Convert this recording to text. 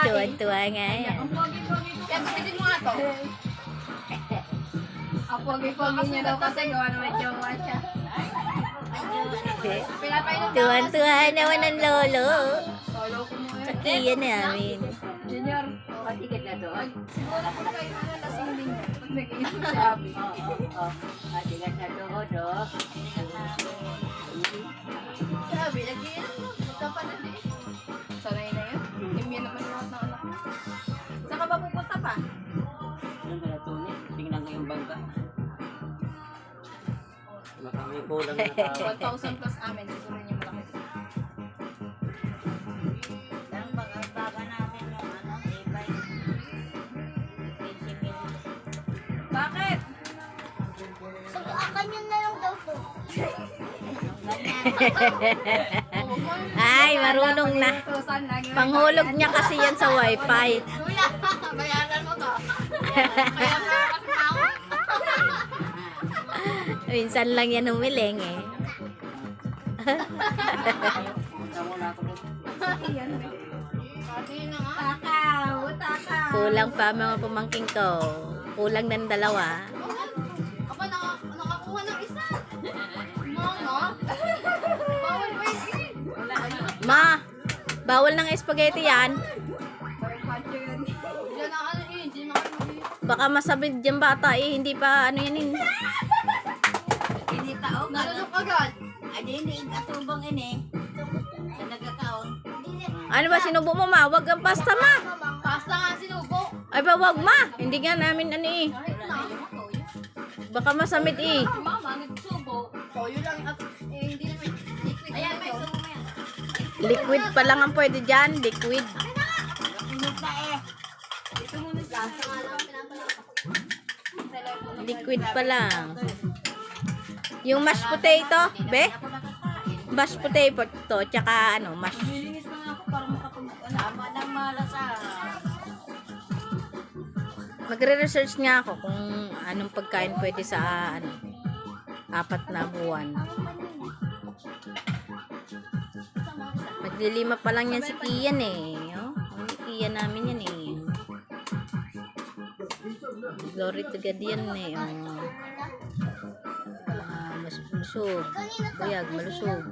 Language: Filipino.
Tuwan-tuwa nga yan. Kaya gupitin mo nga to. Ang pogi-pogi niya daw kasi gawa naman jowa siya. Pinapainom daw. Tuwan-tuwa naman ang lolo. Solo ko mo Sa yun. kiya namin. Junior. Patikit na doon. Siguro kung kayo lasing din. Pag nag-inom siya. Patikit na doon, oh. Sabi, nag-inom mo. Punta pa na din. Sanay na yun. Himyan naman lahat ng anak mo. Saan ka ba pupunta pa? Anong galatunin? Tingnan ko yung bangka. Baka may kulang na tao. 1,000 plus amin. Siguro niya malaki. Ang baka namin yung e-bike. Bakit? So, akanyan na lang daw to. Ay, marunong na. Panghulog niya kasi yan sa wifi. Kuya, bayaran mo to. Bayaran mo ako. Minsan lang yan humiling eh. Punta muna ako doon. Pati na nga. Takaw. Kulang pa mga pamangking ko. Kulang ng dalawa. Aba, nakakuha ng isa. Mama. Bawal ba yun? Ma, bawal ng spaghetti yan. Diyan ang ano eh. Diyan ang ano eh. Baka masabit dyan bata eh. Hindi pa ano yan eh. Hindi tao. Nalulok agad. Ay, hindi katubang ini. Sa nagkakaon. Ano ba sinubo mo ma? Wag ang pasta ma. Pasta nga sinubo. Ay ba wag ma. Hindi nga namin ano eh. Kahit na. Baka masamit eh. Si mama nagsubo. Toyo lang at hindi naman liquid. Ayan, may subo mo yan. Liquid pa lang ang pwede dyan. Liquid. Pinig na eh. Ito muna siya. Nga lang pinapalapa. Telepono. Liquid pa lang. Yung mashed potato, be? Mashed potato, tsaka ano, mashed. Nilinis na nga ako para makapag... Tama ng malasa. Magre-research nga ako kung anong pagkain pwede sa ano, 4 na buwan. Maglilima pa lang yan si Kian eh. Oh, ang Kian namin yan eh. Glory to God yan eh. Oh. Malusog. Buyag, malusog.